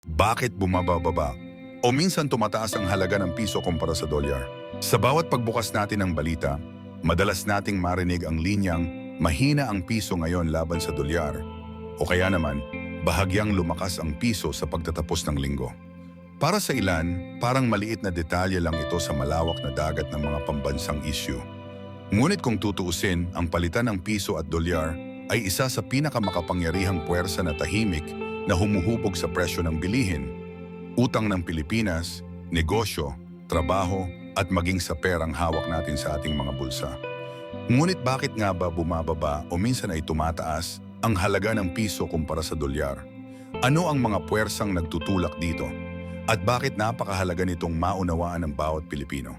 Bakit bumababa o minsan tumataas ang halaga ng piso kumpara sa dolyar? Sa bawat pagbukas natin ng balita, madalas nating marinig ang linyang mahina ang piso ngayon laban sa dolyar o kaya naman bahagyang lumakas ang piso sa pagtatapos ng linggo. Para sa ilan, parang maliit na detalye lang ito sa malawak na dagat ng mga pambansang issue. Ngunit kung tutuusin, ang palitan ng piso at dolyar ay isa sa pinakamakapangyarihang puwersa na tahimik na humuhubog sa presyo ng bilihin, utang ng Pilipinas, negosyo, trabaho at maging sa perang hawak natin sa ating mga bulsa. Ngunit bakit nga ba bumababa o minsan ay tumataas ang halaga ng piso kumpara sa dolyar? Ano ang mga puwersang nagtutulak dito? At bakit napakahalaga nitong maunawaan ng bawat Pilipino?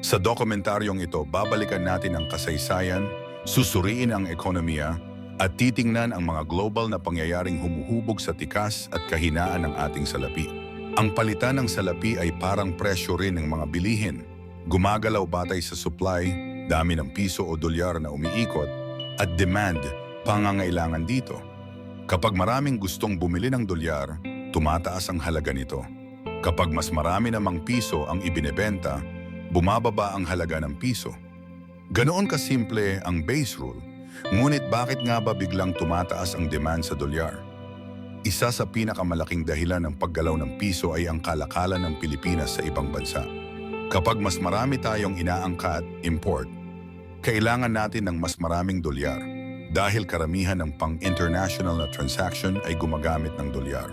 Sa dokumentaryong ito, babalikan natin ang kasaysayan, susuriin ang ekonomiya, at titingnan ang mga global na pangyayaring humuhubog sa tikas at kahinaan ng ating salapi. Ang palitan ng salapi ay parang presyo rin ng mga bilihin. Gumagalaw batay sa supply, dami ng piso o dolyar na umiikot, at demand, pangangailangan dito. Kapag maraming gustong bumili ng dolyar, tumataas ang halaga nito. Kapag mas marami namang piso ang ibinebenta, bumababa ang halaga ng piso. Ganoon kasimple ang base rule. Ngunit bakit nga ba biglang tumataas ang demand sa dolyar? Isa sa pinakamalaking dahilan ng paggalaw ng piso ay ang kalakalan ng Pilipinas sa ibang bansa. Kapag mas marami tayong inaangkat, import, kailangan natin ng mas maraming dolyar dahil karamihan ng pang-international na transaction ay gumagamit ng dolyar.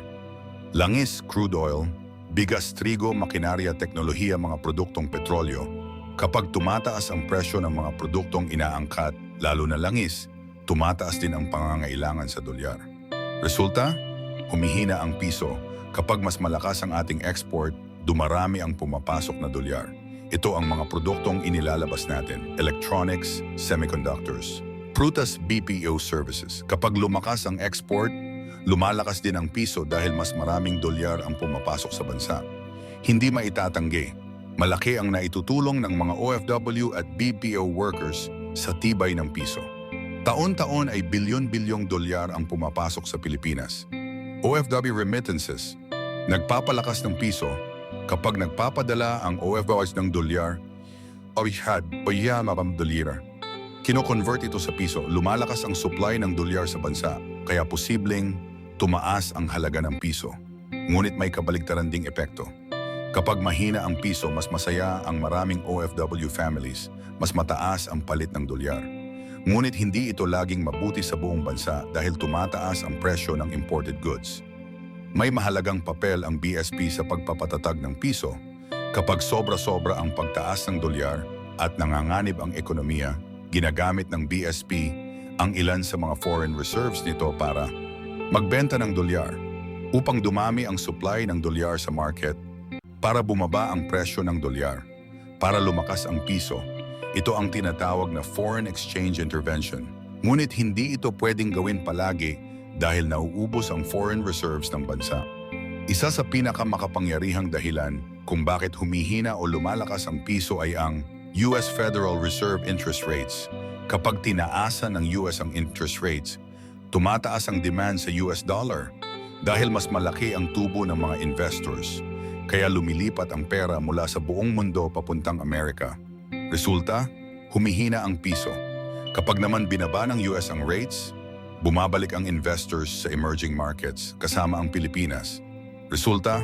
Langis, crude oil, bigas, trigo, makinarya, teknolohiya, mga produktong petrolyo, kapag tumataas ang presyo ng mga produktong inaangkat, lalo na langis, tumataas din ang pangangailangan sa dolyar. Resulta, humihina ang piso. Kapag mas malakas ang ating export, dumarami ang pumapasok na dolyar. Ito ang mga produktong inilalabas natin: electronics, semiconductors, prutas, BPO services. Kapag lumakas ang export, lumalakas din ang piso dahil mas maraming dolyar ang pumapasok sa bansa. Hindi maitatanggi, malaki ang naitutulong ng mga OFW at BPO workers sa tibay ng piso. Taon-taon ay bilyon-bilyong dolyar ang pumapasok sa Pilipinas. OFW remittances, nagpapalakas ng piso. Kapag nagpapadala ang OFWs ng dolyar, kino-convert ito sa piso, lumalakas ang supply ng dolyar sa bansa, kaya posibleng tumaas ang halaga ng piso. Ngunit may kabaligtaran ding epekto. Kapag mahina ang piso, mas masaya ang maraming OFW families, mas mataas ang palit ng dolyar. Ngunit hindi ito laging mabuti sa buong bansa dahil tumataas ang presyo ng imported goods. May mahalagang papel ang BSP sa pagpapatatag ng piso. Kapag sobra-sobra ang pagtaas ng dolyar at nanganganib ang ekonomiya, ginagamit ng BSP ang ilan sa mga foreign reserves nito para magbenta ng dolyar upang dumami ang supply ng dolyar sa market, para bumaba ang presyo ng dolyar, para lumakas ang piso. Ito ang tinatawag na foreign exchange intervention. Ngunit hindi ito pwedeng gawin palagi dahil nauubos ang foreign reserves ng bansa. Isa sa pinakamakapangyarihang dahilan kung bakit humihina o lumalakas ang piso ay ang US Federal Reserve interest rates. Kapag tinaasan ng US ang interest rates, tumataas ang demand sa US dollar dahil mas malaki ang tubo ng mga investors. Kaya lumilipat ang pera mula sa buong mundo papuntang Amerika. Resulta, humihina ang piso. Kapag naman binaba ng US ang rates, bumabalik ang investors sa emerging markets kasama ang Pilipinas. Resulta,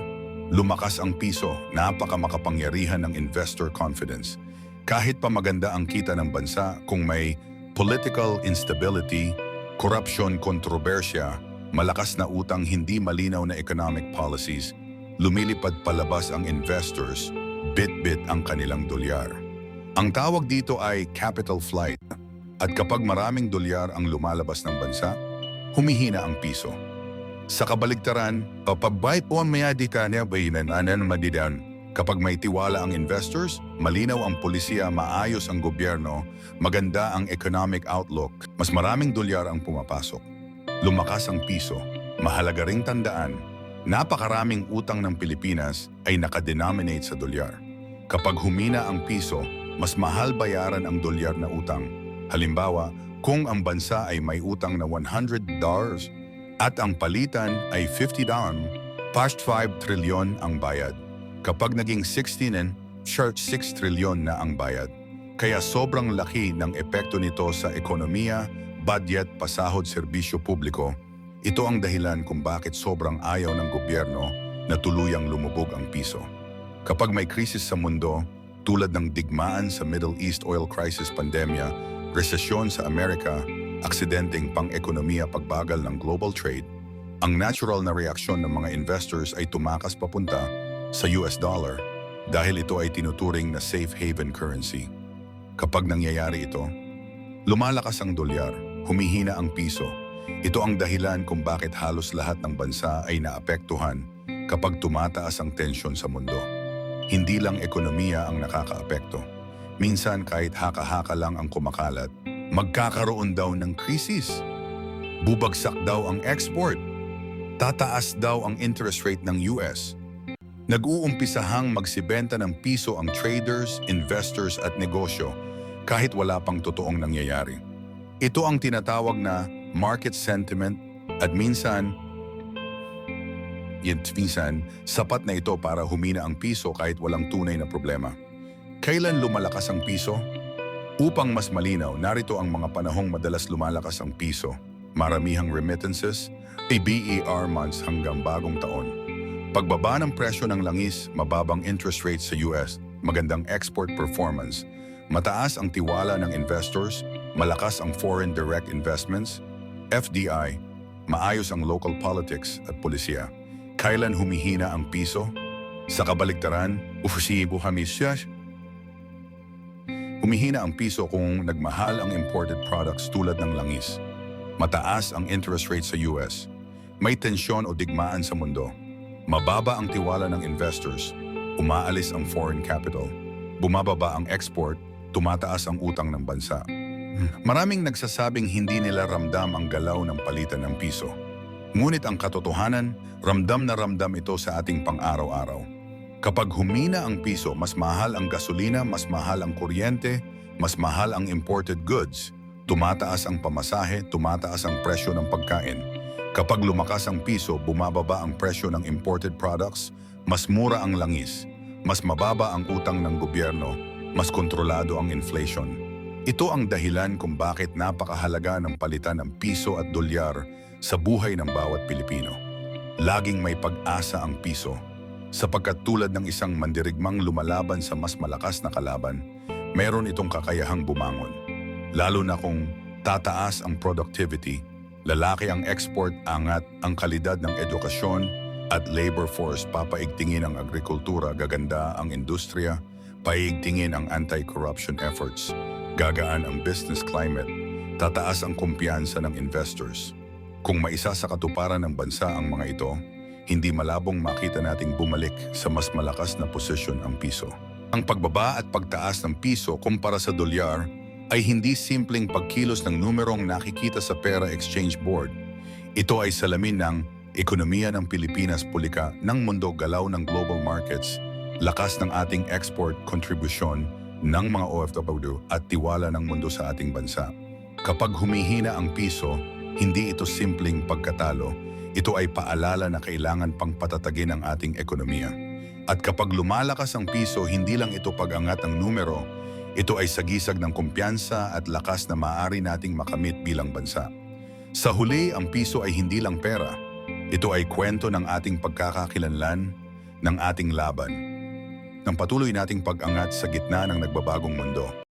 lumakas ang piso, napakamakapangyarihan ng investor confidence. Kahit pa maganda ang kita ng bansa, kung may political instability, corruption, kontrobersya, malakas na utang, hindi malinaw na economic policies, lumilipad palabas ang investors, bit-bit ang kanilang dolyar. Ang tawag dito ay capital flight. At kapag maraming dolyar ang lumalabas ng bansa, humihina ang piso. Sa kabaligtaran, kapag may tiwala ang investors, malinaw ang polisiya, maayos ang gobyerno, maganda ang economic outlook, mas maraming dolyar ang pumapasok. Lumakas ang piso. Mahalaga ring tandaan, napakaraming utang ng Pilipinas ay nakadenominate sa dolyar. Kapag humina ang piso, mas mahal bayaran ang dolyar na utang. Halimbawa, kung ang bansa ay may utang na $100 at ang palitan ay $50, Past 5 trilyon ang bayad. Kapag naging 16 church 6 trilyon na ang bayad. Kaya sobrang laki ng epekto nito sa ekonomiya, budget, pasahod, serbisyo publiko. Ito ang dahilan kung bakit sobrang ayaw ng gobyerno na tuluyang lumubog ang piso. Kapag may krisis sa mundo, tulad ng digmaan sa Middle East oil crisis pandemya, resesyon sa Amerika, aksidenteng pang-ekonomiya pagbagal ng global trade, ang natural na reaksyon ng mga investors ay tumakas papunta sa US dollar dahil ito ay tinuturing na safe haven currency. Kapag nangyayari ito, lumalakas ang dolyar, humihina ang piso. Ito ang dahilan kung bakit halos lahat ng bansa ay naapektuhan kapag tumataas ang tensyon sa mundo. Hindi lang ekonomiya ang nakakaapekto. Minsan kahit haka-haka lang ang kumakalat, magkakaroon daw ng krisis. Bubagsak daw ang export. Tataas daw ang interest rate ng US. Nag-uumpisahang magsibenta ng piso ang traders, investors at negosyo kahit wala pang totoong nangyayari. Ito ang tinatawag na market sentiment at minsan sapat na ito para humina ang piso kahit walang tunay na problema. Kailan lumalakas ang piso? Upang mas malinaw, narito ang mga panahong madalas lumalakas ang piso. Maramihang remittances, BER months hanggang bagong taon. Pagbaba ng presyo ng langis, mababang interest rates sa US, magandang export performance, mataas ang tiwala ng investors, malakas ang foreign direct investments, FDI, maayos ang local politics at pulisya. Kailan humihina ang piso? Sa kabaligtaran, humihina ang piso kung nagmahal ang imported products tulad ng langis. Mataas ang interest rate sa US. May tensyon o digmaan sa mundo. Mababa ang tiwala ng investors. Umaalis ang foreign capital. Bumababa ang export. Tumataas ang utang ng bansa. Maraming nagsasabing hindi nila ramdam ang galaw ng palitan ng piso. Ngunit ang katotohanan, ramdam na ramdam ito sa ating pang-araw-araw. Kapag humina ang piso, mas mahal ang gasolina, mas mahal ang kuryente, mas mahal ang imported goods. Tumataas ang pamasahe, tumataas ang presyo ng pagkain. Kapag lumakas ang piso, bumababa ang presyo ng imported products, mas mura ang langis, mas mababa ang utang ng gobyerno, mas kontrolado ang inflation. Ito ang dahilan kung bakit napakahalaga ng palitan ng piso at dolyar sa buhay ng bawat Pilipino. Laging may pag-asa ang piso, sapagkat tulad ng isang mandirigmang lumalaban sa mas malakas na kalaban, meron itong kakayahang bumangon. Lalo na kung tataas ang productivity, lalaki ang export, angat ang kalidad ng edukasyon at labor force, papaigtingin ang agrikultura, gaganda ang industriya, paigtingin ang anti-corruption efforts, gagaan ang business climate, tataas ang kumpiyansa ng investors. Kung maisa sa katuparan ng bansa ang mga ito, hindi malabong makita nating bumalik sa mas malakas na posisyon ang piso. Ang pagbaba at pagtaas ng piso kumpara sa dolyar ay hindi simpleng pagkilos ng numerong nakikita sa Pera Exchange Board. Ito ay salamin ng ekonomiya ng Pilipinas, pulika ng mundo, galaw ng global markets, lakas ng ating export, kontribusyon ng mga OFW at tiwala ng mundo sa ating bansa. Kapag humihina ang piso, hindi ito simpleng pagkatalo. Ito ay paalala na kailangan pang patatagin ang ating ekonomiya. At kapag lumalakas ang piso, hindi lang ito pag-angat ng numero, ito ay sagisag ng kumpiyansa at lakas na maaari nating makamit bilang bansa. Sa huli, ang piso ay hindi lang pera. Ito ay kwento ng ating pagkakakilanlan, ng ating laban, ng patuloy nating pag-angat sa gitna ng nagbabagong mundo.